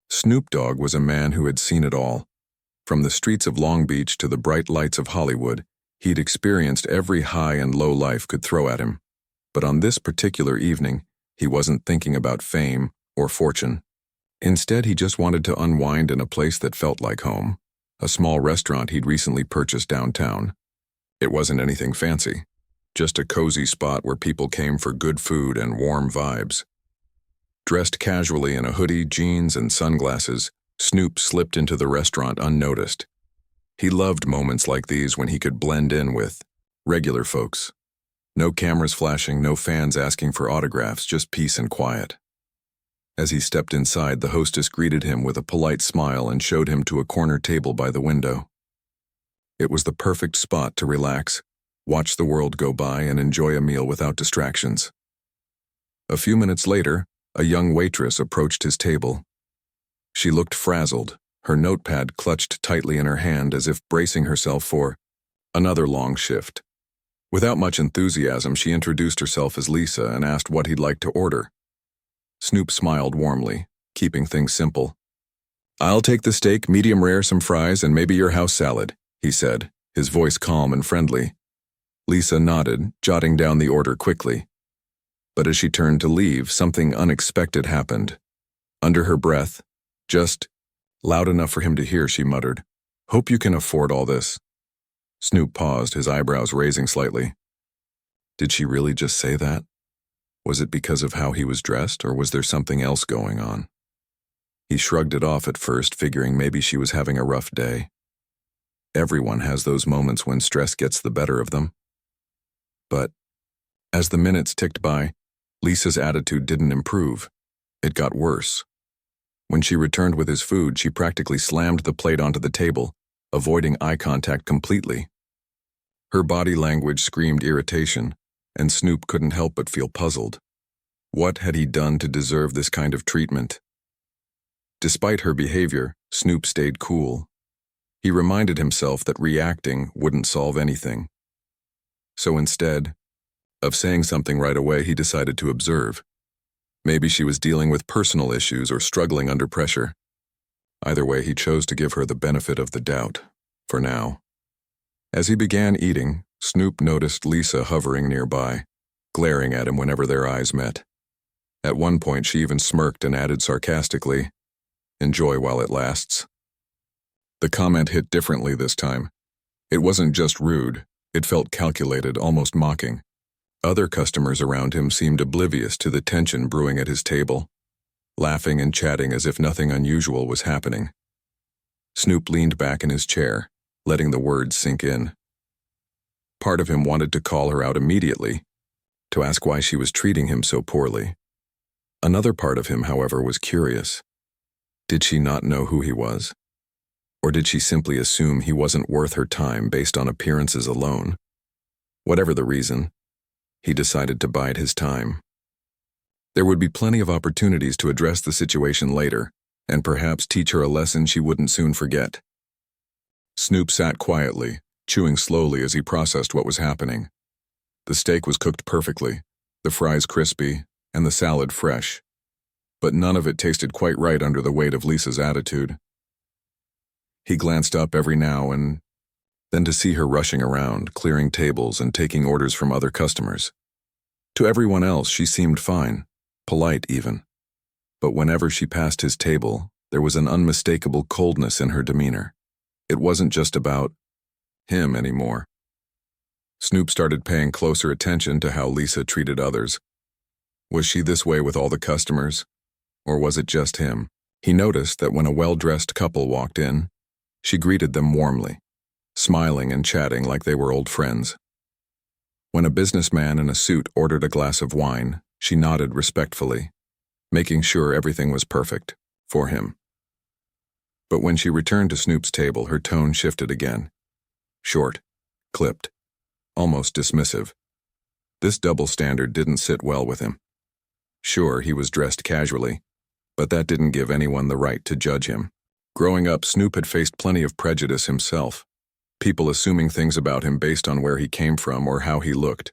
Snoop Dogg was a man who had seen it all. From the streets of Long Beach to the bright lights of Hollywood, he'd experienced every high and low life could throw at him. But on this particular evening, he wasn't thinking about fame or fortune. Instead, he just wanted to unwind in a place that felt like home, a small restaurant he'd recently purchased downtown. It wasn't anything fancy, just a cozy spot where people came for good food and warm vibes. Dressed casually in a hoodie, jeans, and sunglasses, Snoop slipped into the restaurant unnoticed. He loved moments like these when he could blend in with regular folks. No cameras flashing, no fans asking for autographs, just peace and quiet. As he stepped inside, the hostess greeted him with a polite smile and showed him to a corner table by the window. It was the perfect spot to relax, watch the world go by, and enjoy a meal without distractions. A few minutes later, a young waitress approached his table. She looked frazzled, her notepad clutched tightly in her hand as if bracing herself for another long shift. Without much enthusiasm, she introduced herself as Lisa and asked what he'd like to order. Snoop smiled warmly, keeping things simple. "I'll take the steak, medium rare, some fries, and maybe your house salad," he said, his voice calm and friendly. Lisa nodded, jotting down the order quickly. But as she turned to leave, something unexpected happened. Under her breath, just loud enough for him to hear, she muttered, "Hope you can afford all this." Snoop paused, his eyebrows raising slightly. Did she really just say that? Was it because of how he was dressed, or was there something else going on? He shrugged it off at first, figuring maybe she was having a rough day. Everyone has those moments when stress gets the better of them. But as the minutes ticked by, Lisa's attitude didn't improve. It got worse. When she returned with his food, she practically slammed the plate onto the table, avoiding eye contact completely. Her body language screamed irritation, and Snoop couldn't help but feel puzzled. What had he done to deserve this kind of treatment? Despite her behavior, Snoop stayed cool. He reminded himself that reacting wouldn't solve anything. So instead of saying something right away, he decided to observe. Maybe she was dealing with personal issues or struggling under pressure. Either way, he chose to give her the benefit of the doubt, for now. As he began eating, Snoop noticed Lisa hovering nearby, glaring at him whenever their eyes met. At one point, she even smirked and added sarcastically, "Enjoy while it lasts." The comment hit differently this time. It wasn't just rude, it felt calculated, almost mocking. Other customers around him seemed oblivious to the tension brewing at his table, laughing and chatting as if nothing unusual was happening. Snoop leaned back in his chair, letting the words sink in. Part of him wanted to call her out immediately, to ask why she was treating him so poorly. Another part of him, however, was curious. Did she not know who he was? Or did she simply assume he wasn't worth her time based on appearances alone? Whatever the reason, he decided to bide his time. There would be plenty of opportunities to address the situation later, and perhaps teach her a lesson she wouldn't soon forget. Snoop sat quietly, chewing slowly as he processed what was happening. The steak was cooked perfectly, the fries crispy, and the salad fresh. But none of it tasted quite right under the weight of Lisa's attitude. He glanced up every now and then to see her rushing around, clearing tables and taking orders from other customers. To everyone else, she seemed fine, polite even. But whenever she passed his table, there was an unmistakable coldness in her demeanor. It wasn't just about him anymore. Snoop started paying closer attention to how Lisa treated others. Was she this way with all the customers? Or was it just him? He noticed that when a well-dressed couple walked in, she greeted them warmly, smiling and chatting like they were old friends. When a businessman in a suit ordered a glass of wine, she nodded respectfully, making sure everything was perfect for him. But when she returned to Snoop's table, her tone shifted again. Short, clipped, almost dismissive. This double standard didn't sit well with him. Sure, he was dressed casually, but that didn't give anyone the right to judge him. Growing up, Snoop had faced plenty of prejudice himself, people assuming things about him based on where he came from or how he looked.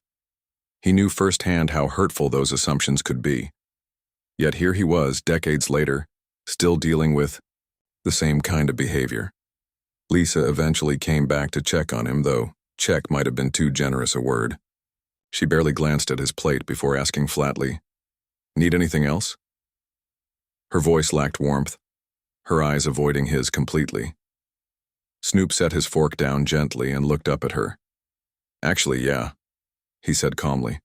He knew firsthand how hurtful those assumptions could be. Yet here he was, decades later, still dealing with the same kind of behavior. Lisa eventually came back to check on him, though check might have been too generous a word. She barely glanced at his plate before asking flatly, "Need anything else?" Her voice lacked warmth, her eyes avoiding his completely. Snoop set his fork down gently and looked up at her. "Actually, yeah," he said calmly.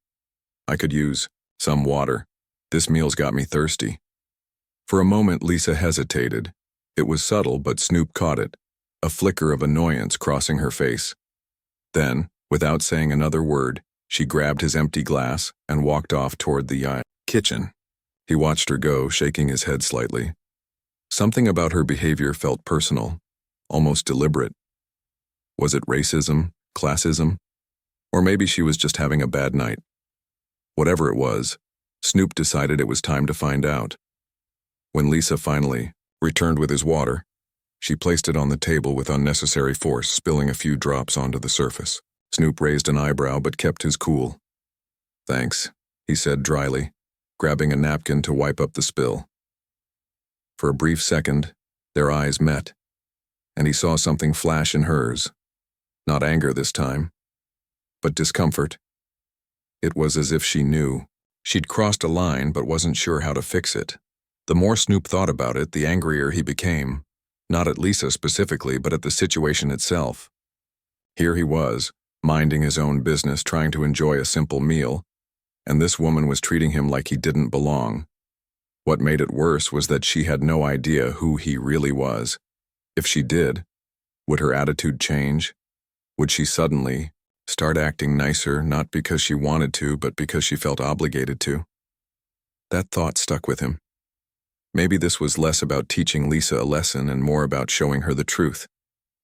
"I could use some water. This meal's got me thirsty." For a moment, Lisa hesitated. It was subtle, but Snoop caught it, a flicker of annoyance crossing her face. Then, without saying another word, she grabbed his empty glass and walked off toward the kitchen. He watched her go, shaking his head slightly. Something about her behavior felt personal, almost deliberate. Was it racism, classism? Or maybe she was just having a bad night. Whatever it was, Snoop decided it was time to find out. When Lisa finally returned with his water, she placed it on the table with unnecessary force, spilling a few drops onto the surface. Snoop raised an eyebrow but kept his cool. "Thanks," he said dryly, grabbing a napkin to wipe up the spill. For a brief second, their eyes met, and he saw something flash in hers. Not anger this time, but discomfort. It was as if she knew. She'd crossed a line but wasn't sure how to fix it. The more Snoop thought about it, the angrier he became, not at Lisa specifically, but at the situation itself. Here he was, minding his own business, trying to enjoy a simple meal, and this woman was treating him like he didn't belong. What made it worse was that she had no idea who he really was. If she did, would her attitude change? Would she suddenly start acting nicer, not because she wanted to, but because she felt obligated to? That thought stuck with him. Maybe this was less about teaching Lisa a lesson and more about showing her the truth,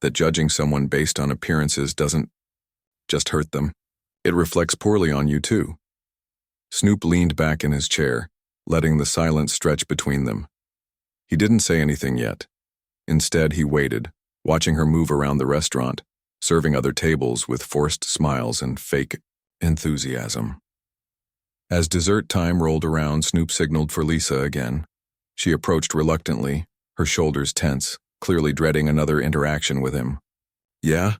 that judging someone based on appearances doesn't just hurt them. It reflects poorly on you too. Snoop leaned back in his chair, letting the silence stretch between them. He didn't say anything yet. Instead, he waited, watching her move around the restaurant, serving other tables with forced smiles and fake enthusiasm. As dessert time rolled around, Snoop signaled for Lisa again. She approached reluctantly, her shoulders tense, clearly dreading another interaction with him. "Yeah?"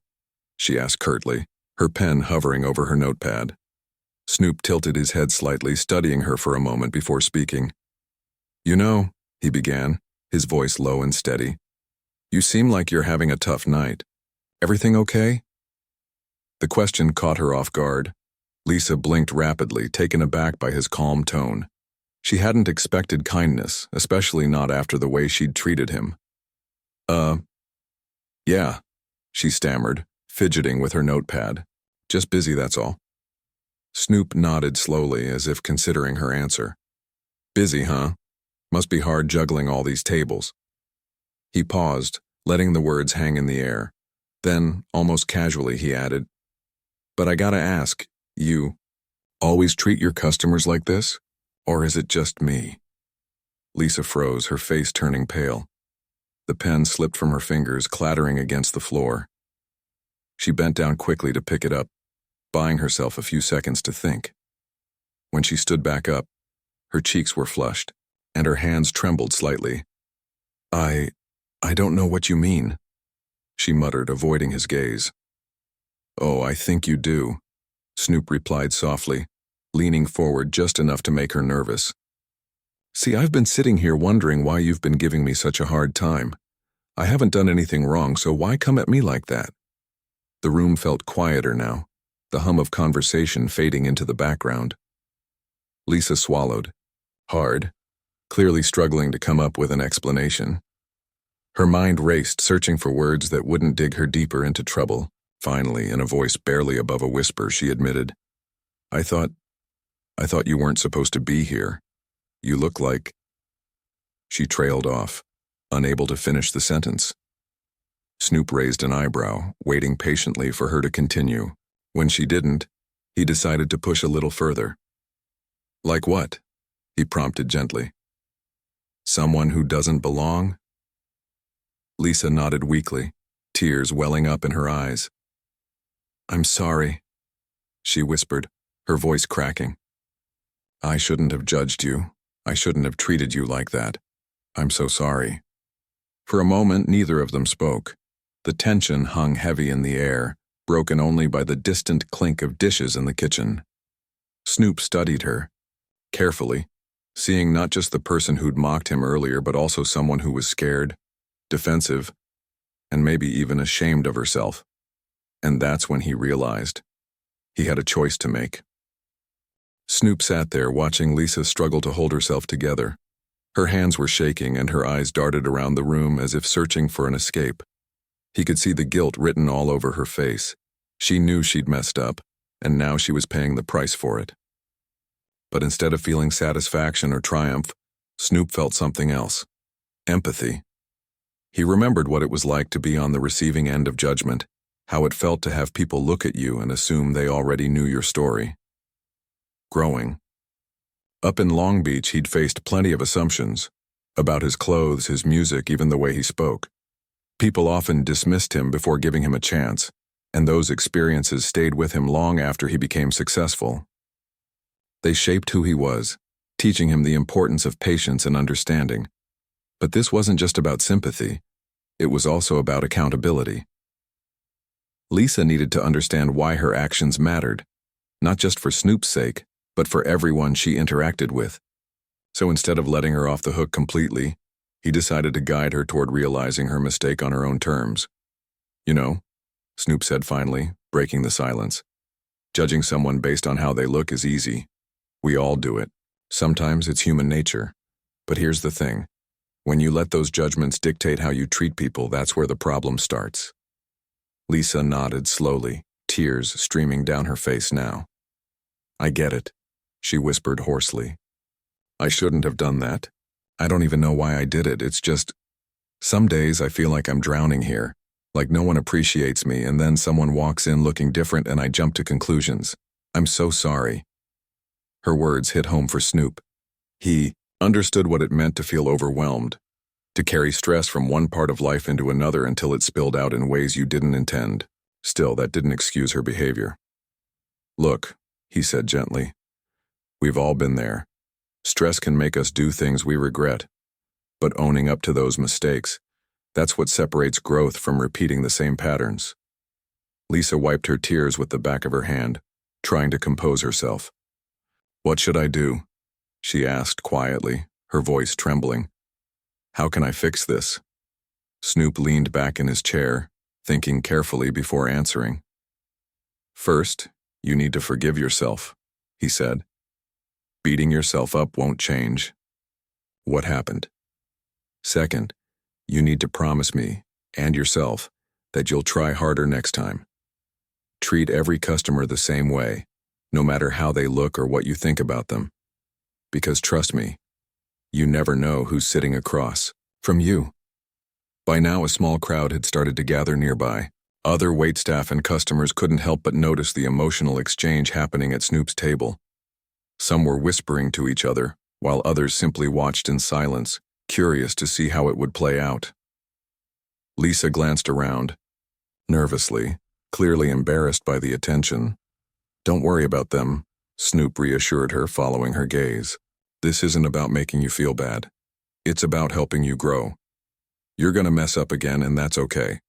she asked curtly, her pen hovering over her notepad. Snoop tilted his head slightly, studying her for a moment before speaking. "You know," he began, his voice low and steady, "you seem like you're having a tough night. Everything okay?" The question caught her off guard. Lisa blinked rapidly, taken aback by his calm tone. She hadn't expected kindness, especially not after the way she'd treated him. Yeah," she stammered, fidgeting with her notepad. "Just busy, that's all." Snoop nodded slowly, as if considering her answer. "Busy, huh? Must be hard juggling all these tables." He paused, letting the words hang in the air. Then, almost casually, he added, "But I gotta ask, you always treat your customers like this? Or is it just me?" Lisa froze, her face turning pale. The pen slipped from her fingers, clattering against the floor. She bent down quickly to pick it up, buying herself a few seconds to think. When she stood back up, her cheeks were flushed, and her hands trembled slightly. I don't know what you mean," she muttered, avoiding his gaze. "Oh, I think you do," Snoop replied softly, leaning forward just enough to make her nervous. "See, I've been sitting here wondering why you've been giving me such a hard time. I haven't done anything wrong, so why come at me like that?" The room felt quieter now, the hum of conversation fading into the background. Lisa swallowed, hard, clearly struggling to come up with an explanation. Her mind raced, searching for words that wouldn't dig her deeper into trouble. Finally, in a voice barely above a whisper, she admitted, I thought you weren't supposed to be here. You look like..." She trailed off, unable to finish the sentence. Snoop raised an eyebrow, waiting patiently for her to continue. When she didn't, he decided to push a little further. "Like what?" he prompted gently. "Someone who doesn't belong?" Lisa nodded weakly, tears welling up in her eyes. "I'm sorry," she whispered, her voice cracking. "I shouldn't have judged you. I shouldn't have treated you like that. I'm so sorry. For a moment, neither of them spoke. The tension hung heavy in the air, broken only by the distant clink of dishes in the kitchen. Snoop studied her, carefully, seeing not just the person who'd mocked him earlier, but also someone who was scared, defensive, and maybe even ashamed of herself. And that's when he realized he had a choice to make. Snoop sat there watching Lisa struggle to hold herself together. Her hands were shaking and her eyes darted around the room as if searching for an escape. He could see the guilt written all over her face. She knew she'd messed up, and now she was paying the price for it. But instead of feeling satisfaction or triumph, Snoop felt something else: empathy. He remembered what it was like to be on the receiving end of judgment, how it felt to have people look at you and assume they already knew your story. Growing. Up in Long Beach, he'd faced plenty of assumptions about his clothes, his music, even the way he spoke. People often dismissed him before giving him a chance, and those experiences stayed with him long after he became successful. They shaped who he was, teaching him the importance of patience and understanding. But this wasn't just about sympathy. It was also about accountability. Lisa needed to understand why her actions mattered, not just for Snoop's sake, but for everyone she interacted with. So instead of letting her off the hook completely, he decided to guide her toward realizing her mistake on her own terms. "You know," Snoop said finally, breaking the silence, "judging someone based on how they look is easy. We all do it. Sometimes it's human nature. But here's the thing. When you let those judgments dictate how you treat people, that's where the problem starts." Lisa nodded slowly, tears streaming down her face now. "I get it," she whispered hoarsely. "I shouldn't have done that. I don't even know why I did it. It's just, some days I feel like I'm drowning here, like no one appreciates me, and then someone walks in looking different and I jump to conclusions. I'm so sorry." Her words hit home for Snoop. He understood what it meant to feel overwhelmed, to carry stress from one part of life into another until it spilled out in ways you didn't intend. Still, that didn't excuse her behavior. "Look," he said gently, "we've all been there. Stress can make us do things we regret. But owning up to those mistakes, that's what separates growth from repeating the same patterns." Lisa wiped her tears with the back of her hand, trying to compose herself. "What should I do?" she asked quietly, her voice trembling. "How can I fix this?" Snoop leaned back in his chair, thinking carefully before answering. "First, you need to forgive yourself," he said. "Beating yourself up won't change what happened. Second, you need to promise me, and yourself, that you'll try harder next time. Treat every customer the same way, no matter how they look or what you think about them. Because trust me, you never know who's sitting across from you." By now, a small crowd had started to gather nearby. Other waitstaff and customers couldn't help but notice the emotional exchange happening at Snoop's table. Some were whispering to each other, while others simply watched in silence, curious to see how it would play out. Lisa glanced around, nervously, clearly embarrassed by the attention. "Don't worry about them," Snoop reassured her, following her gaze. "This isn't about making you feel bad. It's about helping you grow. You're gonna mess up again, and that's okay.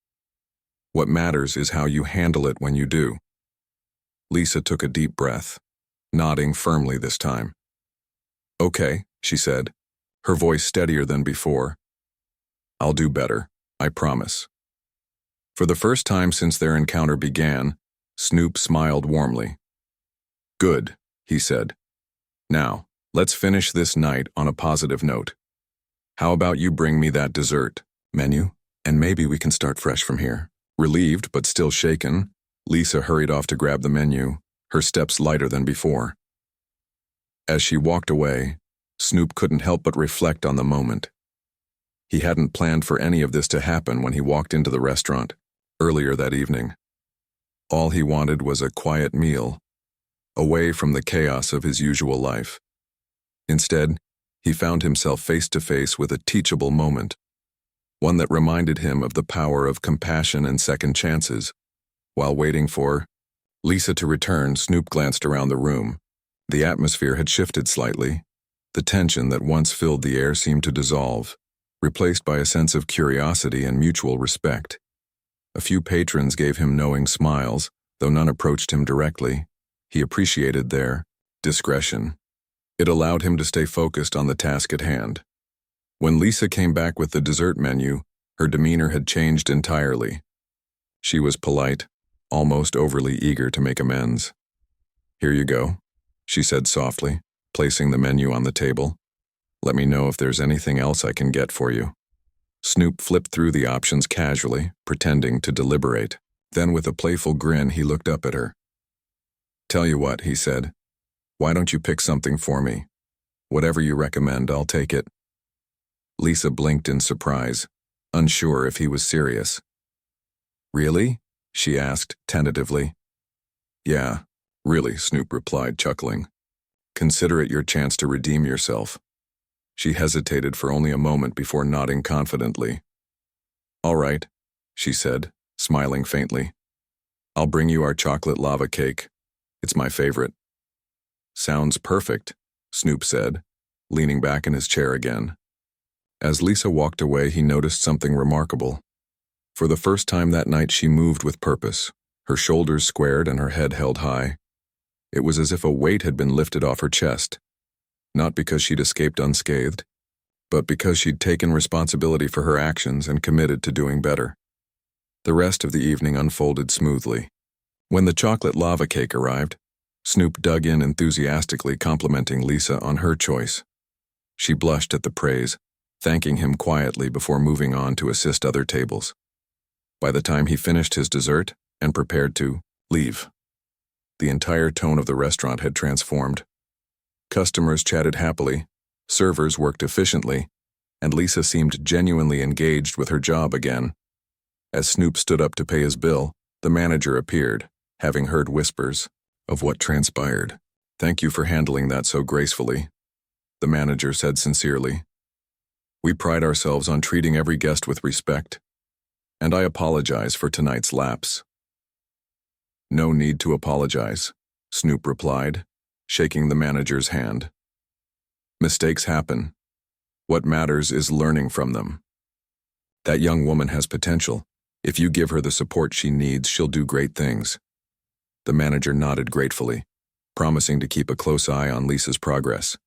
What matters is how you handle it when you do." Lisa took a deep breath, nodding firmly this time. "Okay," she said, her voice steadier than before. "I'll do better, I promise." For the first time since their encounter began, Snoop smiled warmly. "Good," he said. "Now, let's finish this night on a positive note. How about you bring me that dessert menu, and maybe we can start fresh from here." Relieved but still shaken, Lisa hurried off to grab the menu, her steps lighter than before. As she walked away, Snoop couldn't help but reflect on the moment. He hadn't planned for any of this to happen when he walked into the restaurant earlier that evening. All he wanted was a quiet meal, away from the chaos of his usual life. Instead, he found himself face to face with a teachable moment, one that reminded him of the power of compassion and second chances. While waiting for Lisa to return, Snoop glanced around the room. The atmosphere had shifted slightly. The tension that once filled the air seemed to dissolve. replaced by a sense of curiosity and mutual respect. A few patrons gave him knowing smiles, though none approached him directly. He appreciated their discretion. It allowed him to stay focused on the task at hand. When Lisa came back with the dessert menu, her demeanor had changed entirely. She was polite, almost overly eager to make amends. "Here you go," she said softly, placing the menu on the table. "Let me know if there's anything else I can get for you." Snoop flipped through the options casually, pretending to deliberate. Then with a playful grin, he looked up at her. "Tell you what," he said. "Why don't you pick something for me? Whatever you recommend, I'll take it." Lisa blinked in surprise, unsure if he was serious. "Really?" she asked, tentatively. "Yeah, really," Snoop replied, chuckling. "Consider it your chance to redeem yourself." She hesitated for only a moment before nodding confidently. "All right," she said, smiling faintly. "I'll bring you our chocolate lava cake. It's my favorite." "Sounds perfect," Snoop said, leaning back in his chair again. As Lisa walked away, he noticed something remarkable. For the first time that night, she moved with purpose, her shoulders squared and her head held high. It was as if a weight had been lifted off her chest, not because she'd escaped unscathed, but because she'd taken responsibility for her actions and committed to doing better. The rest of the evening unfolded smoothly. When the chocolate lava cake arrived, Snoop dug in enthusiastically, complimenting Lisa on her choice. She blushed at the praise, thanking him quietly before moving on to assist other tables. By the time he finished his dessert and prepared to leave, the entire tone of the restaurant had transformed. Customers chatted happily, servers worked efficiently, and Lisa seemed genuinely engaged with her job again. As Snoop stood up to pay his bill, the manager appeared, having heard whispers of what transpired. "Thank you for handling that so gracefully," the manager said sincerely. "We pride ourselves on treating every guest with respect, and I apologize for tonight's lapse." "No need to apologize," Snoop replied, shaking the manager's hand. "Mistakes happen. What matters is learning from them. That young woman has potential. If you give her the support she needs, she'll do great things." The manager nodded gratefully, promising to keep a close eye on Lisa's progress.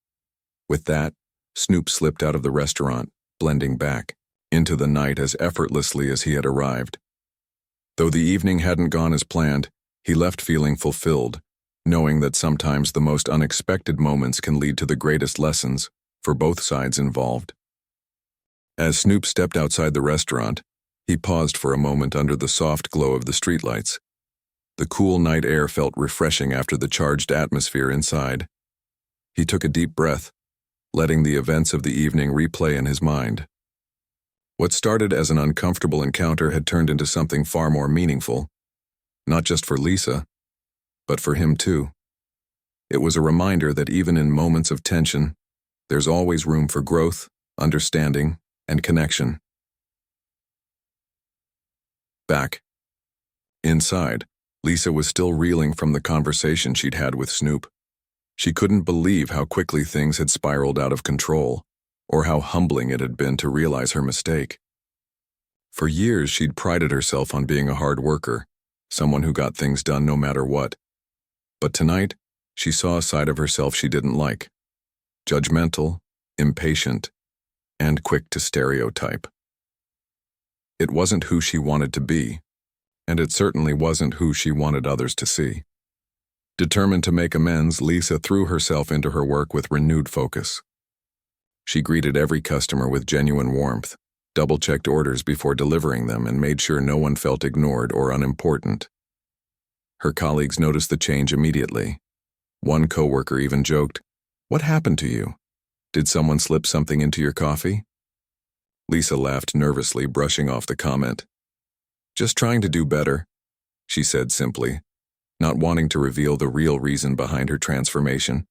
With that, Snoop slipped out of the restaurant, blending back into the night as effortlessly as he had arrived. Though the evening hadn't gone as planned, he left feeling fulfilled, knowing that sometimes the most unexpected moments can lead to the greatest lessons for both sides involved. As Snoop stepped outside the restaurant, he paused for a moment under the soft glow of the streetlights. The cool night air felt refreshing after the charged atmosphere inside. He took a deep breath, letting the events of the evening replay in his mind. What started as an uncomfortable encounter had turned into something far more meaningful, not just for Lisa, but for him too. It was a reminder that even in moments of tension, there's always room for growth, understanding, and connection. Back inside, Lisa was still reeling from the conversation she'd had with Snoop. She couldn't believe how quickly things had spiraled out of control, or how humbling it had been to realize her mistake. For years, she'd prided herself on being a hard worker, someone who got things done no matter what. But tonight, she saw a side of herself she didn't like: judgmental, impatient, and quick to stereotype. It wasn't who she wanted to be, and it certainly wasn't who she wanted others to see. Determined to make amends, Lisa threw herself into her work with renewed focus. She greeted every customer with genuine warmth, double-checked orders before delivering them, and made sure no one felt ignored or unimportant. Her colleagues noticed the change immediately. One coworker even joked, "What happened to you? Did someone slip something into your coffee?" Lisa laughed nervously, brushing off the comment. "Just trying to do better," she said simply, not wanting to reveal the real reason behind her transformation.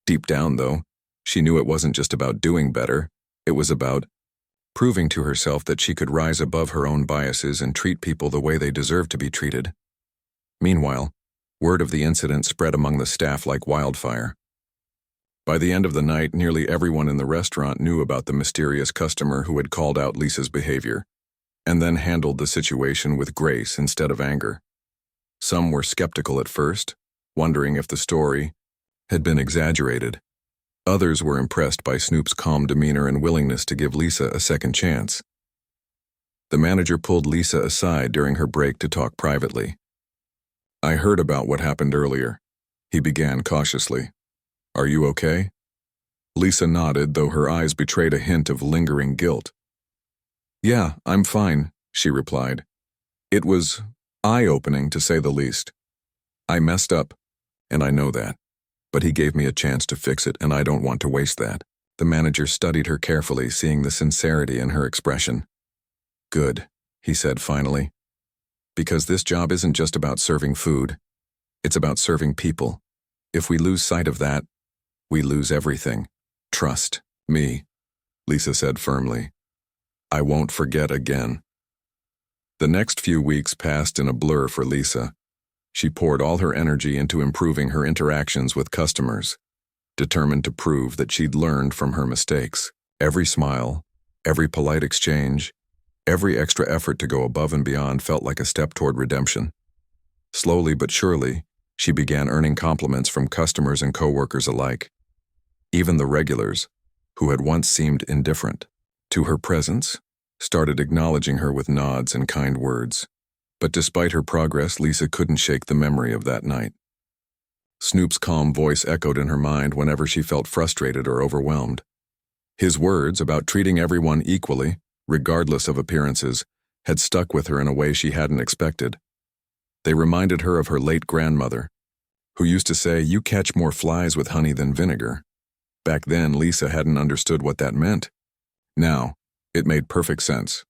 Deep down, though, she knew it wasn't just about doing better, it was about proving to herself that she could rise above her own biases and treat people the way they deserve to be treated. Meanwhile, word of the incident spread among the staff like wildfire. By the end of the night, nearly everyone in the restaurant knew about the mysterious customer who had called out Lisa's behavior, and then handled the situation with grace instead of anger. Some were skeptical at first, wondering if the story had been exaggerated. Others were impressed by Snoop's calm demeanor and willingness to give Lisa a second chance. The manager pulled Lisa aside during her break to talk privately. "I heard about what happened earlier," he began cautiously. "Are you okay?" Lisa nodded, though her eyes betrayed a hint of lingering guilt. "Yeah, I'm fine," she replied. "It was eye-opening, to say the least. I messed up, and I know that. But he gave me a chance to fix it, and I don't want to waste that." The manager studied her carefully, seeing the sincerity in her expression. "Good," he said finally. "Because this job isn't just about serving food. It's about serving people. If we lose sight of that, we lose everything. Trust me," Lisa said firmly. "I won't forget again." The next few weeks passed in a blur for Lisa. She poured all her energy into improving her interactions with customers, determined to prove that she'd learned from her mistakes. Every smile, every polite exchange, every extra effort to go above and beyond felt like a step toward redemption. Slowly but surely, she began earning compliments from customers and coworkers alike. Even the regulars, who had once seemed indifferent to her presence, started acknowledging her with nods and kind words. But despite her progress, Lisa couldn't shake the memory of that night. Snoop's calm voice echoed in her mind whenever she felt frustrated or overwhelmed. His words about treating everyone equally, regardless of appearances, had stuck with her in a way she hadn't expected. They reminded her of her late grandmother, who used to say, "You catch more flies with honey than vinegar." Back then, Lisa hadn't understood what that meant. Now, it made perfect sense.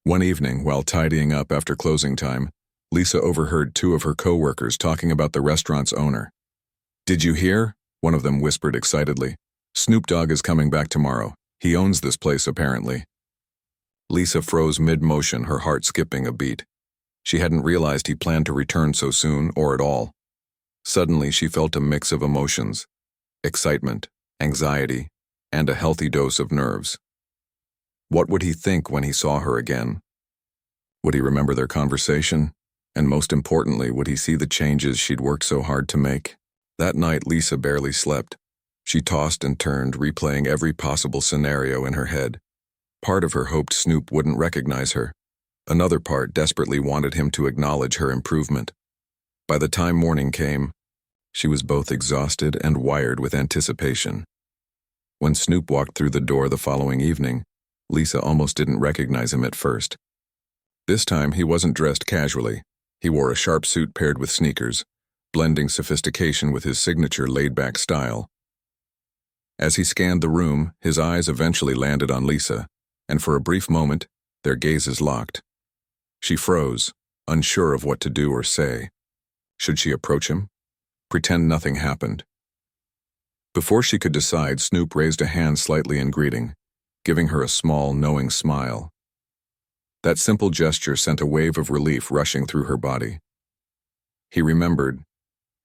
One evening, while tidying up after closing time, Lisa overheard two of her co-workers talking about the restaurant's owner. "Did you hear?" one of them whispered excitedly. "Snoop Dogg is coming back tomorrow. He owns this place, apparently." Lisa froze mid-motion, her heart skipping a beat. She hadn't realized he planned to return so soon, or at all. Suddenly, she felt a mix of emotions: excitement, anxiety, and a healthy dose of nerves. What would he think when he saw her again? Would he remember their conversation? And most importantly, would he see the changes she'd worked so hard to make? That night, Lisa barely slept. She tossed and turned, replaying every possible scenario in her head. Part of her hoped Snoop wouldn't recognize her. Another part desperately wanted him to acknowledge her improvement. By the time morning came, she was both exhausted and wired with anticipation. When Snoop walked through the door the following evening, Lisa almost didn't recognize him at first. This time, he wasn't dressed casually. He wore a sharp suit paired with sneakers, blending sophistication with his signature laid-back style. As he scanned the room, his eyes eventually landed on Lisa, and for a brief moment, their gazes locked. She froze, unsure of what to do or say. Should she approach him? Pretend nothing happened? Before she could decide, Snoop raised a hand slightly in greeting, giving her a small, knowing smile. That simple gesture sent a wave of relief rushing through her body. He remembered,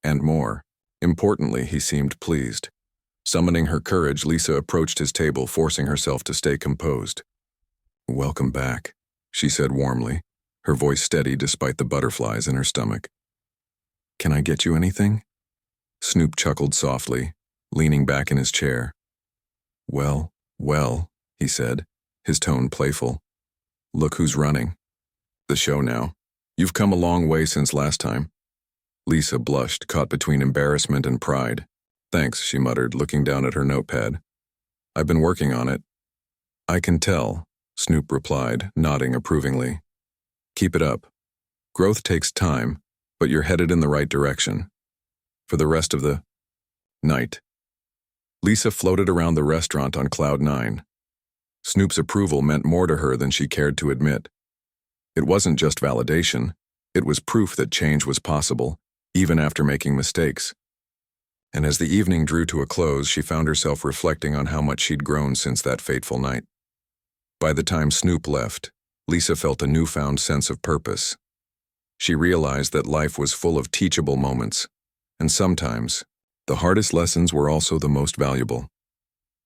and more. Importantly, he seemed pleased. Summoning her courage, Lisa approached his table, forcing herself to stay composed. "Welcome back," she said warmly, her voice steady despite the butterflies in her stomach. "Can I get you anything?" Snoop chuckled softly, leaning back in his chair. Well, he said, his tone playful. "Look who's running the show now. You've come a long way since last time." Lisa blushed, caught between embarrassment and pride. "Thanks," she muttered, looking down at her notepad. "I've been working on it." "I can tell," Snoop replied, nodding approvingly. "Keep it up. Growth takes time, but you're headed in the right direction. For the rest of the night." Lisa floated around the restaurant on cloud nine. Snoop's approval meant more to her than she cared to admit. It wasn't just validation, it was proof that change was possible, even after making mistakes. And as the evening drew to a close, she found herself reflecting on how much she'd grown since that fateful night. By the time Snoop left, Lisa felt a newfound sense of purpose. She realized that life was full of teachable moments, and sometimes The hardest lessons were also the most valuable.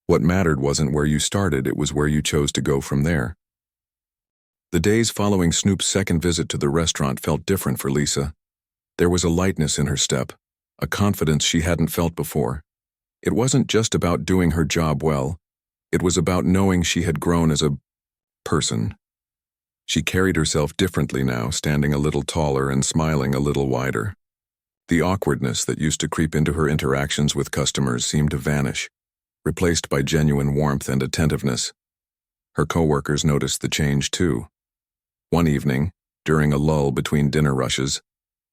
What mattered wasn't where you started, it was where you chose to go from there. The days following Snoop's second visit to the restaurant felt different for Lisa. There was a lightness in her step, a confidence she hadn't felt before. It wasn't just about doing her job well, it was about knowing she had grown as a person. She carried herself differently now, standing a little taller and smiling a little wider. The awkwardness that used to creep into her interactions with customers seemed to vanish, replaced by genuine warmth and attentiveness. Her coworkers noticed the change too. One evening, during a lull between dinner rushes,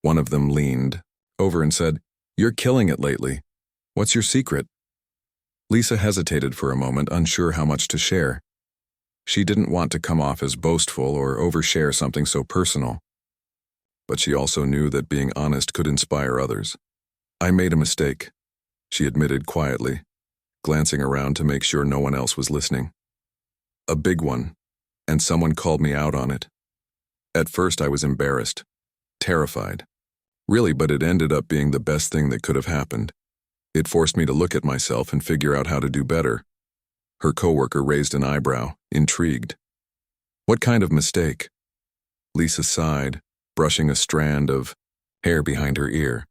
one of them leaned over and said, "You're killing it lately. What's your secret?" Lisa hesitated for a moment, unsure how much to share. She didn't want to come off as boastful or overshare something so personal. But she also knew that being honest could inspire others. "I made a mistake," she admitted quietly, glancing around to make sure no one else was listening. "A big one, and someone called me out on it. At first I was embarrassed, terrified. Really, but it ended up being the best thing that could have happened. It forced me to look at myself and figure out how to do better." Her coworker raised an eyebrow, intrigued. "What kind of mistake?" Lisa sighed, brushing a strand of hair behind her ear.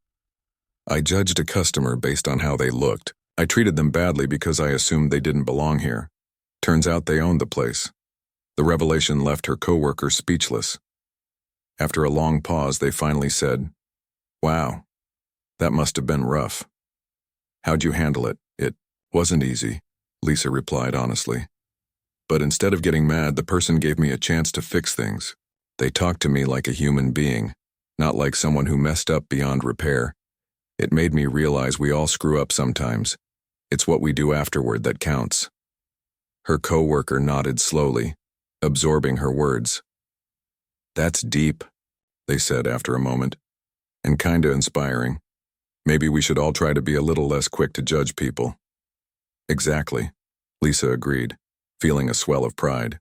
"I judged a customer based on how they looked. I treated them badly because I assumed they didn't belong here. Turns out they owned the place." The revelation left her coworker speechless. After a long pause, they finally said, "Wow, that must have been rough. How'd you handle it?" "It wasn't easy," Lisa replied honestly. "But instead of getting mad, the person gave me a chance to fix things. They talked to me like a human being, not like someone who messed up beyond repair. It made me realize we all screw up sometimes. It's what we do afterward that counts." Her coworker nodded slowly, absorbing her words. "That's deep," they said after a moment, "and kinda inspiring. Maybe we should all try to be a little less quick to judge people." "Exactly," Lisa agreed, feeling a swell of pride.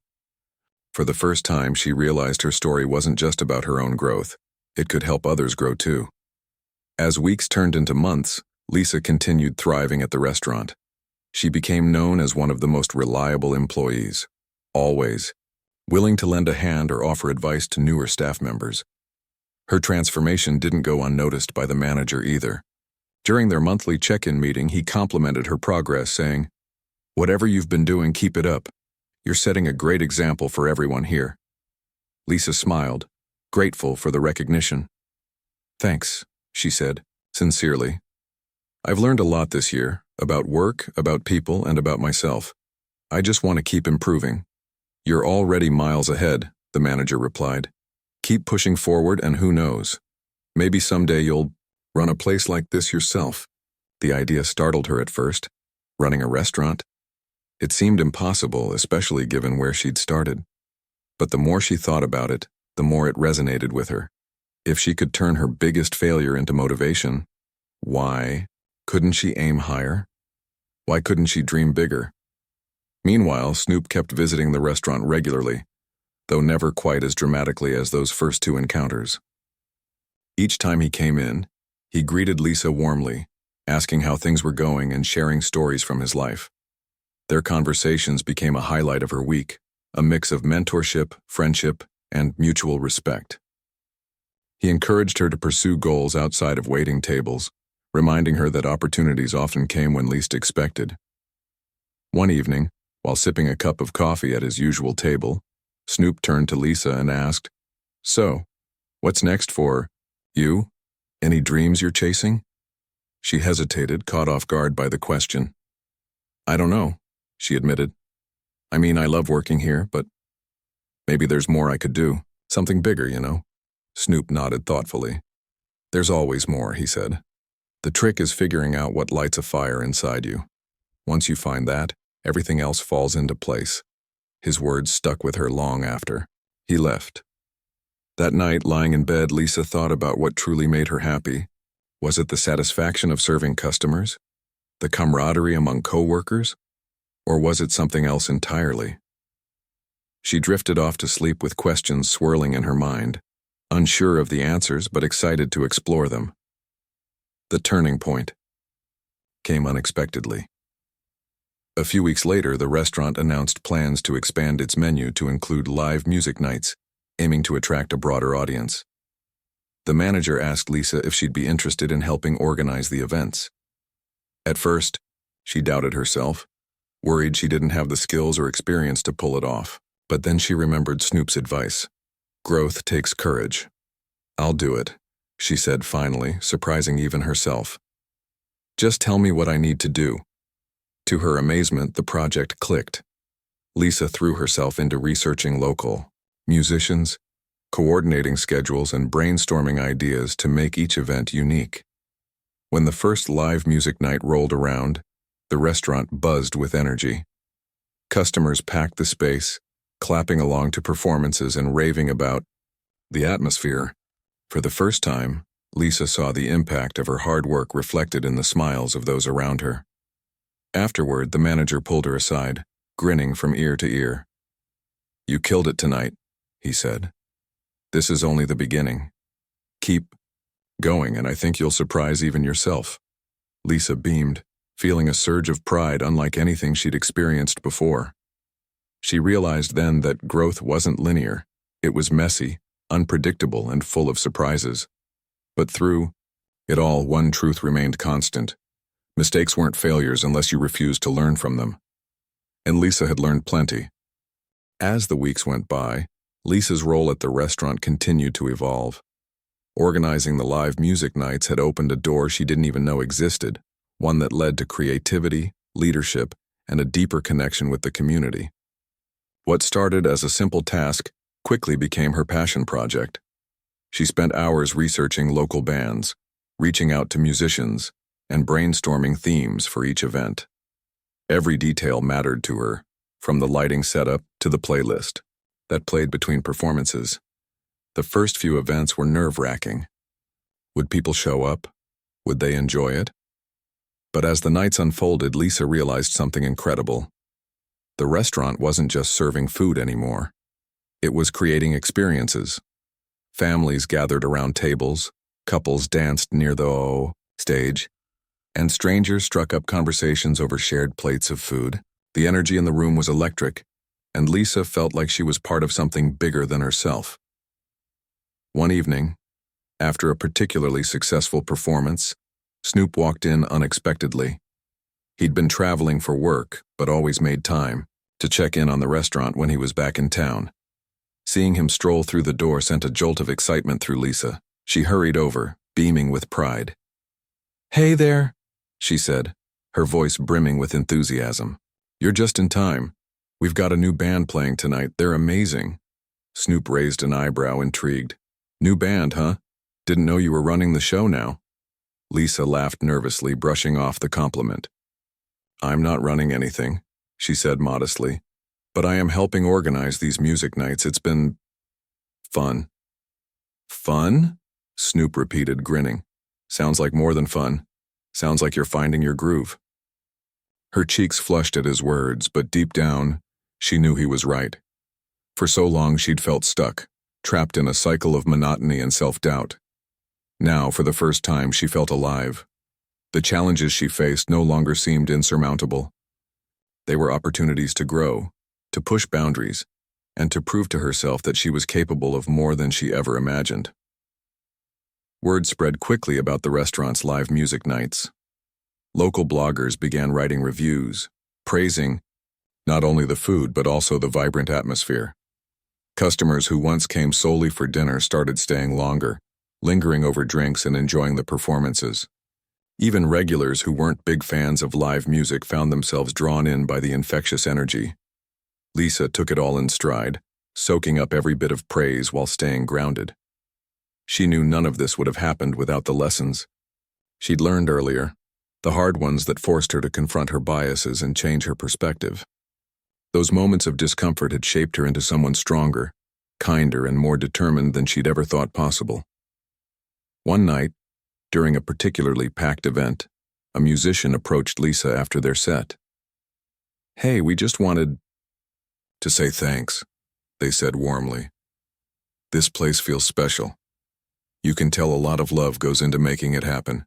For the first time, she realized her story wasn't just about her own growth. It could help others grow too. As weeks turned into months, Lisa continued thriving at the restaurant. She became known as one of the most reliable employees, always willing to lend a hand or offer advice to newer staff members. Her transformation didn't go unnoticed by the manager either. During their monthly check-in meeting, he complimented her progress, saying, "Whatever you've been doing, keep it up. You're setting a great example for everyone here." Lisa smiled, grateful for the recognition. "Thanks," she said, sincerely. "I've learned a lot this year, about work, about people, and about myself. I just want to keep improving." "You're already miles ahead," the manager replied. "Keep pushing forward, and who knows? Maybe someday you'll run a place like this yourself." The idea startled her at first. Running a restaurant? It seemed impossible, especially given where she'd started. But the more she thought about it, the more it resonated with her. If she could turn her biggest failure into motivation, why couldn't she aim higher? Why couldn't she dream bigger? Meanwhile, Snoop kept visiting the restaurant regularly, though never quite as dramatically as those first two encounters. Each time he came in, he greeted Lisa warmly, asking how things were going and sharing stories from his life. Their conversations became a highlight of her week, a mix of mentorship, friendship, and mutual respect. He encouraged her to pursue goals outside of waiting tables, reminding her that opportunities often came when least expected. One evening, while sipping a cup of coffee at his usual table, Snoop turned to Lisa and asked, "So, what's next for you? Any dreams you're chasing?" She hesitated, caught off guard by the question. "I don't know," she admitted. "I mean, I love working here, but maybe there's more I could do. Something bigger, you know?" Snoop nodded thoughtfully. "There's always more," he said. "The trick is figuring out what lights a fire inside you. Once you find that, everything else falls into place." His words stuck with her long after. He left. That night, lying in bed, Lisa thought about what truly made her happy. Was it the satisfaction of serving customers? The camaraderie among coworkers? Or was it something else entirely? She drifted off to sleep with questions swirling in her mind, unsure of the answers but excited to explore them. The turning point. came unexpectedly. A few weeks later, the restaurant announced plans to expand its menu to include live music nights, aiming to attract a broader audience. The manager asked Lisa if she'd be interested in helping organize the events. At first, she doubted herself, worried she didn't have the skills or experience to pull it off. But then she remembered Snoop's advice. Growth takes courage. I'll do it, she said finally, surprising even herself. Just tell me what I need to do. To her amazement, the project clicked. Lisa threw herself into researching local musicians, coordinating schedules, and brainstorming ideas to make each event unique. When the first live music night rolled around, the restaurant buzzed with energy. Customers packed the space, clapping along to performances and raving about the atmosphere. For the first time, Lisa saw the impact of her hard work reflected in the smiles of those around her. Afterward, the manager pulled her aside, grinning from ear to ear. You killed it tonight, he said. This is only the beginning. Keep going, and I think you'll surprise even yourself. Lisa beamed, feeling a surge of pride unlike anything she'd experienced before. She realized then that growth wasn't linear. It was messy, unpredictable, and full of surprises. But through it all, one truth remained constant. Mistakes weren't failures unless you refused to learn from them. And Lisa had learned plenty. As the weeks went by, Lisa's role at the restaurant continued to evolve. Organizing the live music nights had opened a door she didn't even know existed, one that led to creativity, leadership, and a deeper connection with the community. What started as a simple task quickly became her passion project. She spent hours researching local bands, reaching out to musicians, and brainstorming themes for each event. Every detail mattered to her, from the lighting setup to the playlist that played between performances. The first few events were nerve-wracking. Would people show up? Would they enjoy it? But as the nights unfolded, Lisa realized something incredible. The restaurant wasn't just serving food anymore. It was creating experiences. Families gathered around tables, couples danced near the stage, and strangers struck up conversations over shared plates of food. The energy in the room was electric, and Lisa felt like she was part of something bigger than herself. One evening, after a particularly successful performance, Snoop walked in unexpectedly. He'd been traveling for work, but always made time to check in on the restaurant when he was back in town. Seeing him stroll through the door sent a jolt of excitement through Lisa. She hurried over, beaming with pride. "Hey there," she said, her voice brimming with enthusiasm. "You're just in time. We've got a new band playing tonight. They're amazing." Snoop raised an eyebrow, intrigued. "New band, huh? Didn't know you were running the show now." Lisa laughed nervously, brushing off the compliment. "I'm not running anything," she said modestly, "but I am helping organize these music nights. It's been fun." "Fun?" Snoop repeated, grinning. "Sounds like more than fun. Sounds like you're finding your groove." Her cheeks flushed at his words, but deep down, she knew he was right. For so long she'd felt stuck, trapped in a cycle of monotony and self-doubt. Now, for the first time, she felt alive. The challenges she faced no longer seemed insurmountable. They were opportunities to grow, to push boundaries, and to prove to herself that she was capable of more than she ever imagined. Word spread quickly about the restaurant's live music nights. Local bloggers began writing reviews, praising not only the food but also the vibrant atmosphere. Customers who once came solely for dinner started staying longer, lingering over drinks and enjoying the performances. Even regulars who weren't big fans of live music found themselves drawn in by the infectious energy. Lisa took it all in stride, soaking up every bit of praise while staying grounded. She knew none of this would have happened without the lessons she'd learned earlier, the hard ones that forced her to confront her biases and change her perspective. Those moments of discomfort had shaped her into someone stronger, kinder, and more determined than she'd ever thought possible. One night, during a particularly packed event, a musician approached Lisa after their set. "Hey, we just wanted to say thanks," they said warmly. "This place feels special. You can tell a lot of love goes into making it happen."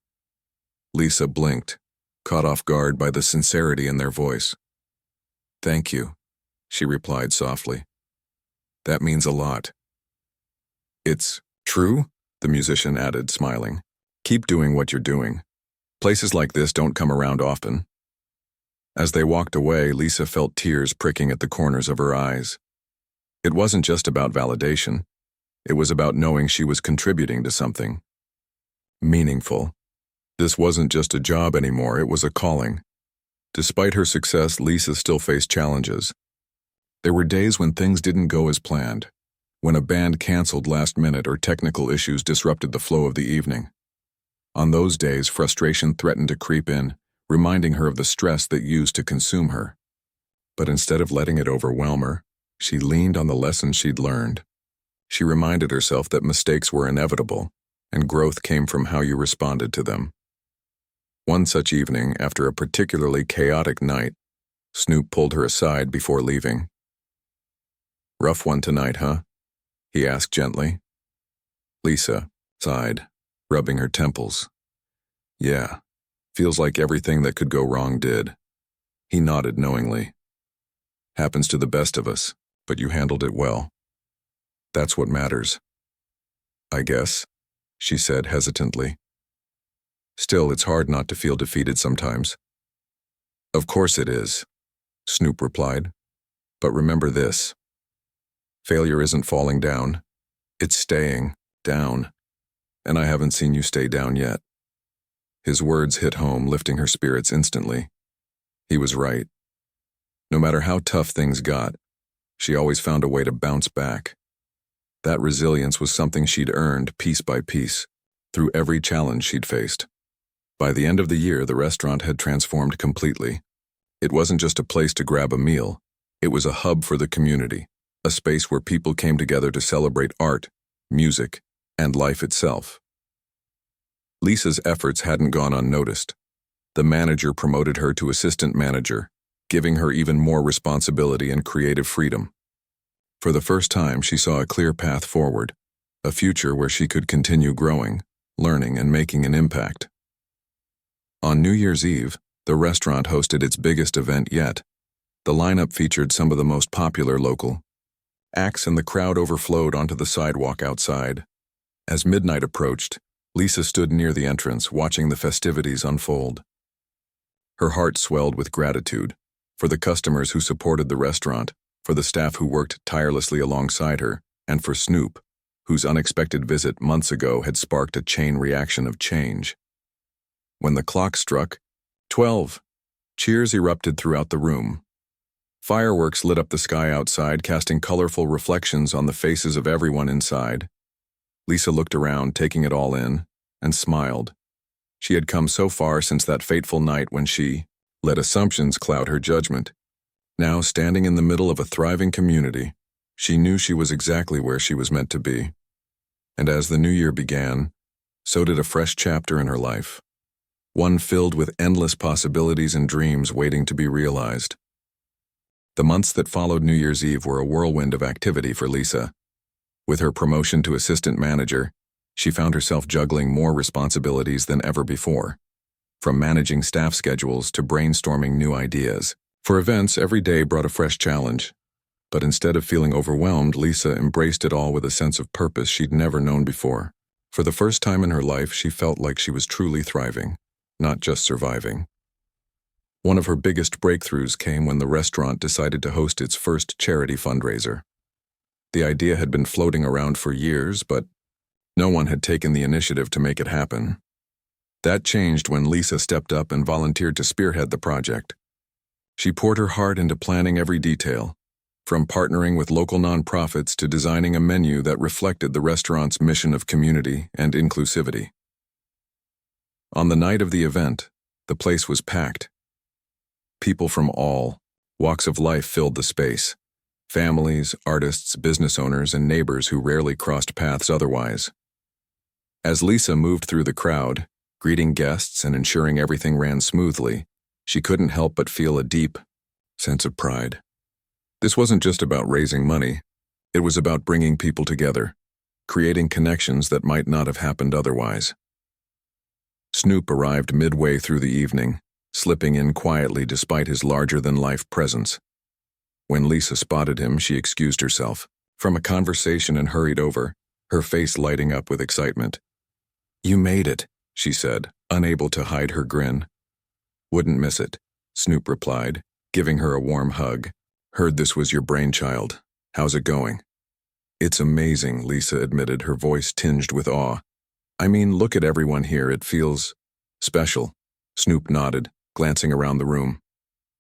Lisa blinked, caught off guard by the sincerity in their voice. "Thank you," she replied softly. "That means a lot." "It's true," the musician added, smiling. "Keep doing what you're doing. Places like this don't come around often." As they walked away, Lisa felt tears pricking at the corners of her eyes. It wasn't just about validation. It was about knowing she was contributing to something meaningful. This wasn't just a job anymore, it was a calling. Despite her success, Lisa still faced challenges. There were days when things didn't go as planned, when a band canceled last minute or technical issues disrupted the flow of the evening. On those days, frustration threatened to creep in, reminding her of the stress that used to consume her. But instead of letting it overwhelm her, she leaned on the lessons she'd learned. She reminded herself that mistakes were inevitable, and growth came from how you responded to them. One such evening, after a particularly chaotic night, Snoop pulled her aside before leaving. "Rough one tonight, huh?" he asked gently. Lisa sighed, rubbing her temples. "Yeah, feels like everything that could go wrong did." He nodded knowingly. "Happens to the best of us, but you handled it well. That's what matters." "I guess," she said hesitantly. "Still, it's hard not to feel defeated sometimes." "Of course it is," Snoop replied. "But remember this. Failure isn't falling down. It's staying down. And I haven't seen you stay down yet." His words hit home, lifting her spirits instantly. He was right. No matter how tough things got, she always found a way to bounce back. That resilience was something she'd earned piece by piece, through every challenge she'd faced. By the end of the year, the restaurant had transformed completely. It wasn't just a place to grab a meal. It was a hub for the community, a space where people came together to celebrate art, music, and life itself. Lisa's efforts hadn't gone unnoticed. The manager promoted her to assistant manager, giving her even more responsibility and creative freedom. For the first time, she saw a clear path forward, a future where she could continue growing, learning, and making an impact. On New Year's Eve, the restaurant hosted its biggest event yet. The lineup featured some of the most popular local acts, and the crowd overflowed onto the sidewalk outside. As midnight approached, Lisa stood near the entrance, watching the festivities unfold. Her heart swelled with gratitude for the customers who supported the restaurant, for the staff who worked tirelessly alongside her, and for Snoop, whose unexpected visit months ago had sparked a chain reaction of change. When the clock struck 12, cheers erupted throughout the room. Fireworks lit up the sky outside, casting colorful reflections on the faces of everyone inside. Lisa looked around, taking it all in, and smiled. She had come so far since that fateful night when she let assumptions cloud her judgment. Now, standing in the middle of a thriving community, she knew she was exactly where she was meant to be. And as the new year began, so did a fresh chapter in her life. One filled with endless possibilities and dreams waiting to be realized. The months that followed New Year's Eve were a whirlwind of activity for Lisa. With her promotion to assistant manager, she found herself juggling more responsibilities than ever before, from managing staff schedules to brainstorming new ideas. For events, every day brought a fresh challenge. But instead of feeling overwhelmed, Lisa embraced it all with a sense of purpose she'd never known before. For the first time in her life, she felt like she was truly thriving, not just surviving. One of her biggest breakthroughs came when the restaurant decided to host its first charity fundraiser. The idea had been floating around for years, but no one had taken the initiative to make it happen. That changed when Lisa stepped up and volunteered to spearhead the project. She poured her heart into planning every detail, from partnering with local nonprofits to designing a menu that reflected the restaurant's mission of community and inclusivity. On the night of the event, the place was packed. People from all walks of life filled the space. Families, artists, business owners, and neighbors who rarely crossed paths otherwise. As Lisa moved through the crowd, greeting guests and ensuring everything ran smoothly, she couldn't help but feel a deep sense of pride. This wasn't just about raising money. It was about bringing people together, creating connections that might not have happened otherwise. Snoop arrived midway through the evening, slipping in quietly despite his larger-than-life presence. When Lisa spotted him, she excused herself from a conversation and hurried over, her face lighting up with excitement. "You made it," she said, unable to hide her grin. "Wouldn't miss it," Snoop replied, giving her a warm hug. "Heard this was your brainchild. How's it going?" "It's amazing," Lisa admitted, her voice tinged with awe. "I mean, look at everyone here. It feels special." Snoop nodded, glancing around the room.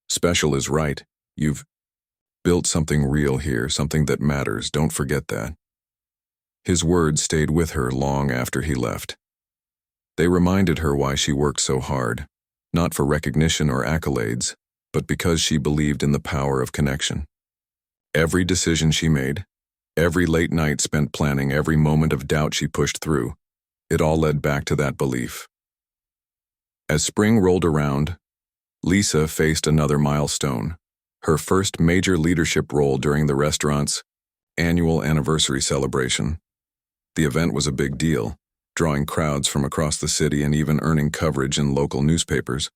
"Special is right. You've built something real here, something that matters. Don't forget that." His words stayed with her long after he left. They reminded her why she worked so hard, not for recognition or accolades, but because she believed in the power of connection. Every decision she made, every late night spent planning, every moment of doubt she pushed through, it all led back to that belief. As spring rolled around, Lisa faced another milestone, her first major leadership role during the restaurant's annual anniversary celebration. The event was a big deal, drawing crowds from across the city and even earning coverage in local newspapers.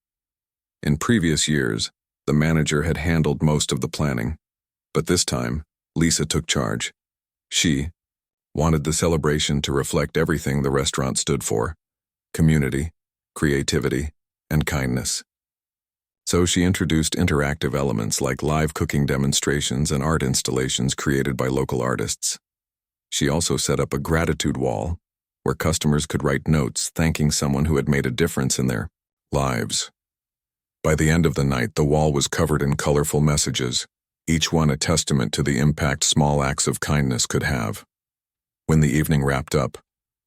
In previous years, the manager had handled most of the planning, but this time, Lisa took charge. She wanted the celebration to reflect everything the restaurant stood for: community, creativity, and kindness. So she introduced interactive elements like live cooking demonstrations and art installations created by local artists. She also set up a gratitude wall where customers could write notes thanking someone who had made a difference in their lives. By the end of the night, the wall was covered in colorful messages, each one a testament to the impact small acts of kindness could have. When the evening wrapped up,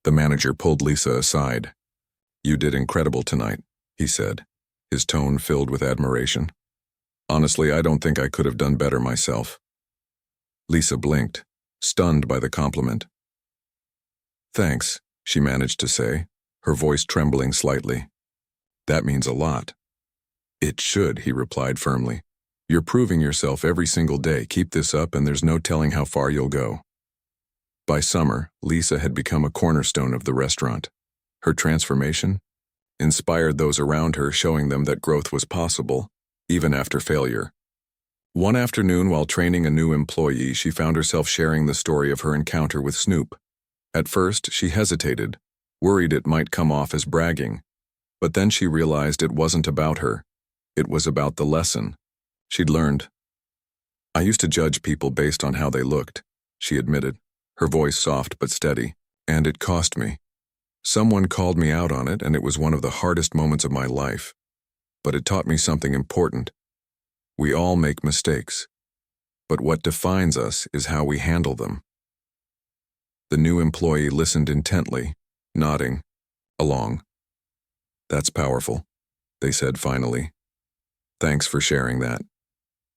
the manager pulled Lisa aside. "You did incredible tonight," he said, his tone filled with admiration. "Honestly, I don't think I could have done better myself." Lisa blinked, stunned by the compliment. "Thanks," she managed to say, her voice trembling slightly. "That means a lot." "It should," he replied firmly. "You're proving yourself every single day. Keep this up and there's no telling how far you'll go." By summer, Lisa had become a cornerstone of the restaurant. Her transformation inspired those around her, showing them that growth was possible, even after failure. One afternoon, while training a new employee, she found herself sharing the story of her encounter with Snoop. At first, she hesitated, worried it might come off as bragging. But then she realized it wasn't about her. It was about the lesson she'd learned. "I used to judge people based on how they looked," she admitted, her voice soft but steady, "and it cost me. Someone called me out on it, and it was one of the hardest moments of my life. But it taught me something important. We all make mistakes, but what defines us is how we handle them." The new employee listened intently, nodding along. "That's powerful," they said finally. "Thanks for sharing that."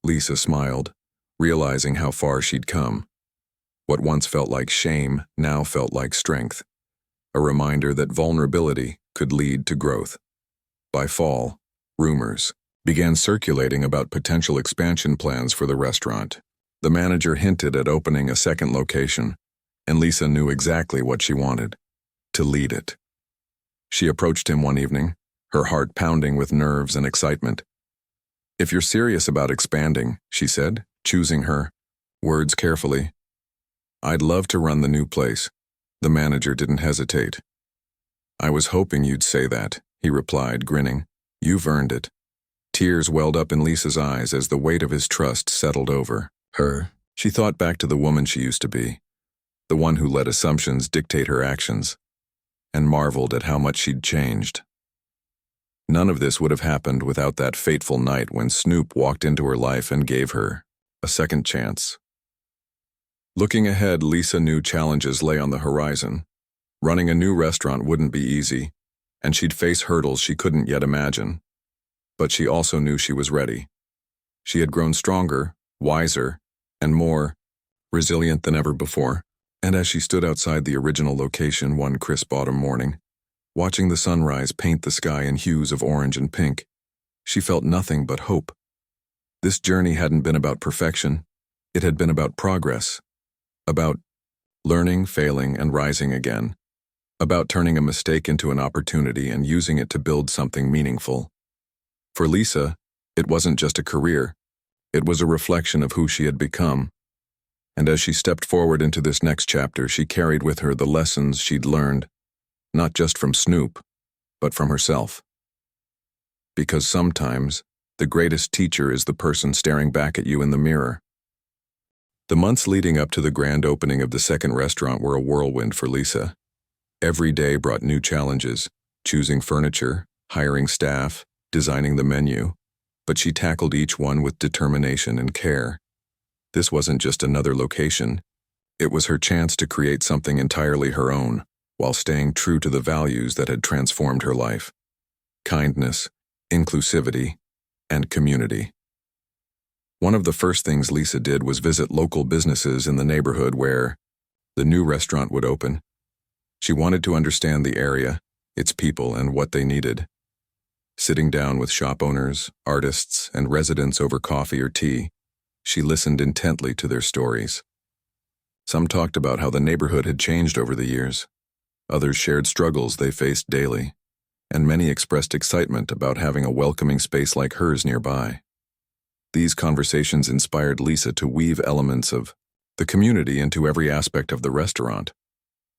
Lisa smiled, realizing how far she'd come. What once felt like shame now felt like strength, a reminder that vulnerability could lead to growth. By fall, rumors began circulating about potential expansion plans for the restaurant. The manager hinted at opening a second location, and Lisa knew exactly what she wanted: to lead it. She approached him one evening, her heart pounding with nerves and excitement. "If you're serious about expanding," she said, choosing her words carefully, "I'd love to run the new place." The manager didn't hesitate. "I was hoping you'd say that," he replied, grinning. "You've earned it." Tears welled up in Lisa's eyes as the weight of his trust settled over her. She thought back to the woman she used to be, the one who let assumptions dictate her actions, and marveled at how much she'd changed. None of this would have happened without that fateful night when Snoop walked into her life and gave her a second chance. Looking ahead, Lisa knew challenges lay on the horizon. Running a new restaurant wouldn't be easy, and she'd face hurdles she couldn't yet imagine. But she also knew she was ready. She had grown stronger, wiser, and more resilient than ever before. And as she stood outside the original location one crisp autumn morning, watching the sunrise paint the sky in hues of orange and pink, she felt nothing but hope. This journey hadn't been about perfection. It had been about progress. About learning, failing, and rising again. About turning a mistake into an opportunity and using it to build something meaningful. For Lisa, it wasn't just a career, it was a reflection of who she had become. And as she stepped forward into this next chapter, she carried with her the lessons she'd learned, not just from Snoop, but from herself. Because sometimes, the greatest teacher is the person staring back at you in the mirror. The months leading up to the grand opening of the second restaurant were a whirlwind for Lisa. Every day brought new challenges, choosing furniture, hiring staff, designing the menu, but she tackled each one with determination and care. This wasn't just another location. It was her chance to create something entirely her own, while staying true to the values that had transformed her life: kindness, inclusivity, and community. One of the first things Lisa did was visit local businesses in the neighborhood where the new restaurant would open. She wanted to understand the area, its people, and what they needed. Sitting down with shop owners, artists, and residents over coffee or tea, she listened intently to their stories. Some talked about how the neighborhood had changed over the years. Others shared struggles they faced daily, and many expressed excitement about having a welcoming space like hers nearby. These conversations inspired Lisa to weave elements of the community into every aspect of the restaurant.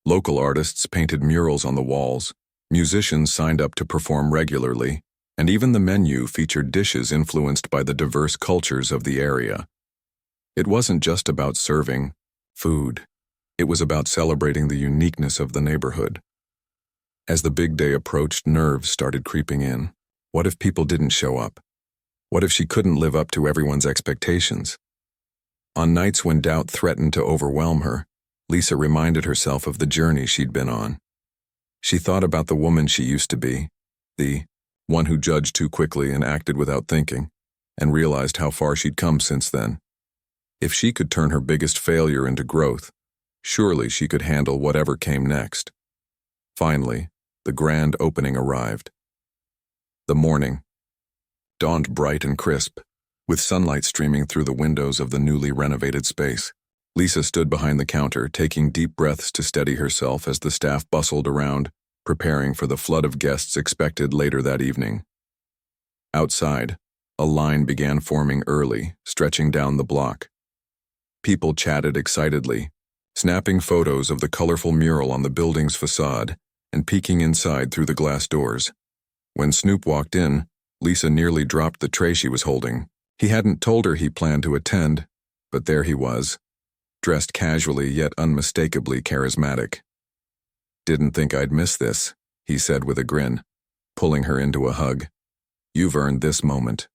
Local artists painted murals on the walls, musicians signed up to perform regularly, and even the menu featured dishes influenced by the diverse cultures of the area. It wasn't just about serving food. It was about celebrating the uniqueness of the neighborhood. As the big day approached, nerves started creeping in. What if people didn't show up? What if she couldn't live up to everyone's expectations? On nights when doubt threatened to overwhelm her, Lisa reminded herself of the journey she'd been on. She thought about the woman she used to be, the one who judged too quickly and acted without thinking, and realized how far she'd come since then. If she could turn her biggest failure into growth, surely she could handle whatever came next. Finally, the grand opening arrived. The morning dawned bright and crisp, with sunlight streaming through the windows of the newly renovated space. Lisa stood behind the counter, taking deep breaths to steady herself as the staff bustled around, preparing for the flood of guests expected later that evening. Outside, a line began forming early, stretching down the block. People chatted excitedly, snapping photos of the colorful mural on the building's facade and peeking inside through the glass doors. When Snoop walked in, Lisa nearly dropped the tray she was holding. He hadn't told her he planned to attend, but there he was, dressed casually yet unmistakably charismatic. "Didn't think I'd miss this," he said with a grin, pulling her into a hug. "You've earned this moment."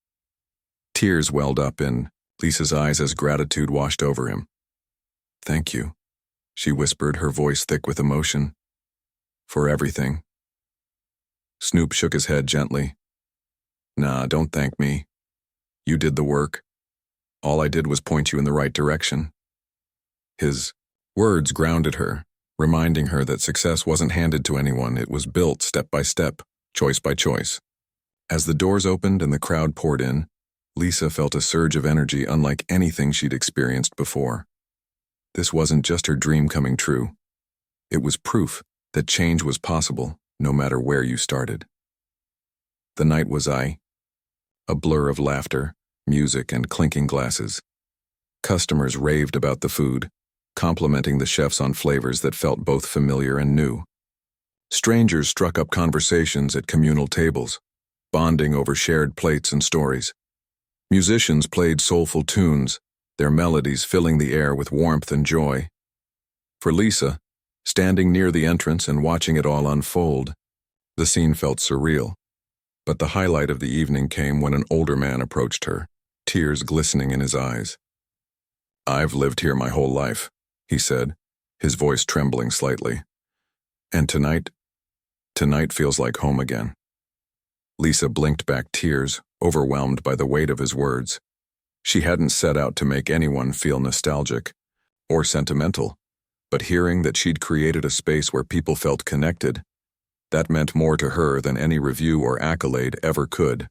Tears welled up in Lisa's eyes as gratitude washed over him. "Thank you," she whispered, her voice thick with emotion. "For everything." Snoop shook his head gently. "Nah, don't thank me. You did the work. All I did was point you in the right direction." His words grounded her, reminding her that success wasn't handed to anyone, it was built step by step, choice by choice. As the doors opened and the crowd poured in, Lisa felt a surge of energy unlike anything she'd experienced before. This wasn't just her dream coming true. It was proof that change was possible, no matter where you started. The night was a blur of laughter, music, and clinking glasses. Customers raved about the food, complimenting the chefs on flavors that felt both familiar and new. Strangers struck up conversations at communal tables, bonding over shared plates and stories. Musicians played soulful tunes, their melodies filling the air with warmth and joy. For Lisa, standing near the entrance and watching it all unfold, the scene felt surreal. But the highlight of the evening came when an older man approached her, tears glistening in his eyes. "I've lived here my whole life," he said, his voice trembling slightly. "And tonight feels like home again." Lisa blinked back tears, overwhelmed by the weight of his words. She hadn't set out to make anyone feel nostalgic or sentimental, but hearing that she'd created a space where people felt connected, that meant more to her than any review or accolade ever could.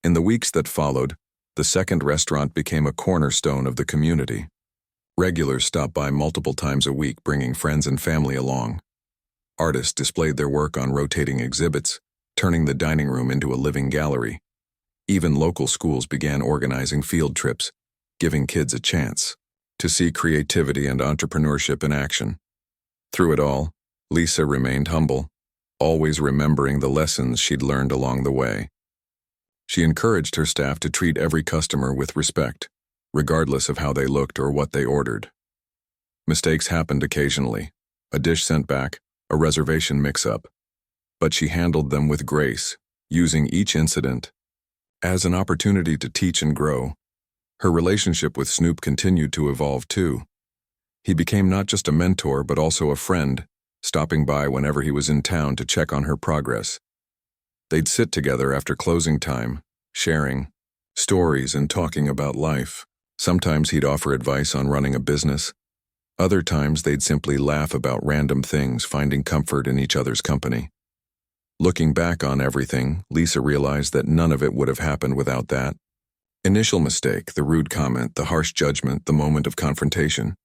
In the weeks that followed, the second restaurant became a cornerstone of the community. Regulars stopped by multiple times a week, bringing friends and family along. Artists displayed their work on rotating exhibits, turning the dining room into a living gallery. Even local schools began organizing field trips, giving kids a chance to see creativity and entrepreneurship in action. Through it all, Lisa remained humble, always remembering the lessons she'd learned along the way. She encouraged her staff to treat every customer with respect, regardless of how they looked or what they ordered. Mistakes happened occasionally, a dish sent back, a reservation mix-up, but she handled them with grace, using each incident as an opportunity to teach and grow. Her relationship with Snoop continued to evolve too. He became not just a mentor but also a friend, stopping by whenever he was in town to check on her progress. They'd sit together after closing time, sharing stories and talking about life. Sometimes he'd offer advice on running a business. Other times they'd simply laugh about random things, finding comfort in each other's company. Looking back on everything, Lisa realized that none of it would have happened without that initial mistake, the rude comment, the harsh judgment, the moment of confrontation.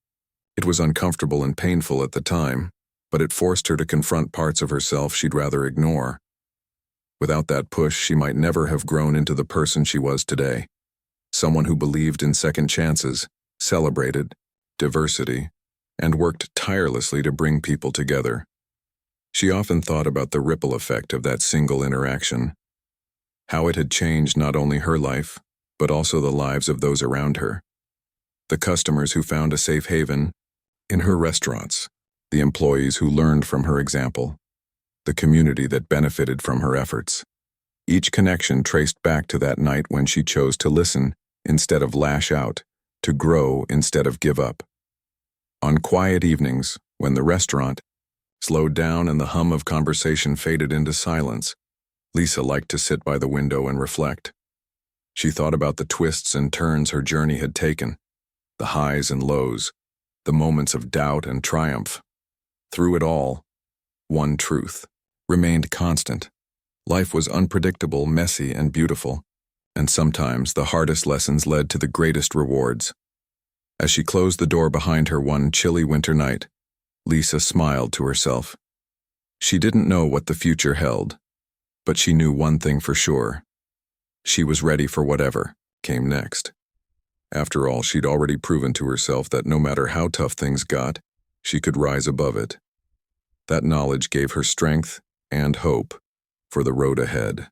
It was uncomfortable and painful at the time, but it forced her to confront parts of herself she'd rather ignore. Without that push, she might never have grown into the person she was today. Someone who believed in second chances, celebrated diversity, and worked tirelessly to bring people together. She often thought about the ripple effect of that single interaction, how it had changed not only her life, but also the lives of those around her. The customers who found a safe haven in her restaurants, the employees who learned from her example, the community that benefited from her efforts. Each connection traced back to that night when she chose to listen instead of lash out, to grow instead of give up. On quiet evenings, when the restaurant slowed down and the hum of conversation faded into silence, Lisa liked to sit by the window and reflect. She thought about the twists and turns her journey had taken, the highs and lows, the moments of doubt and triumph. Through it all, one truth remained constant. Life was unpredictable, messy, and beautiful, and sometimes the hardest lessons led to the greatest rewards. As she closed the door behind her one chilly winter night, Lisa smiled to herself. She didn't know what the future held, but she knew one thing for sure. She was ready for whatever came next. After all, she'd already proven to herself that no matter how tough things got, she could rise above it. That knowledge gave her strength and hope for the road ahead.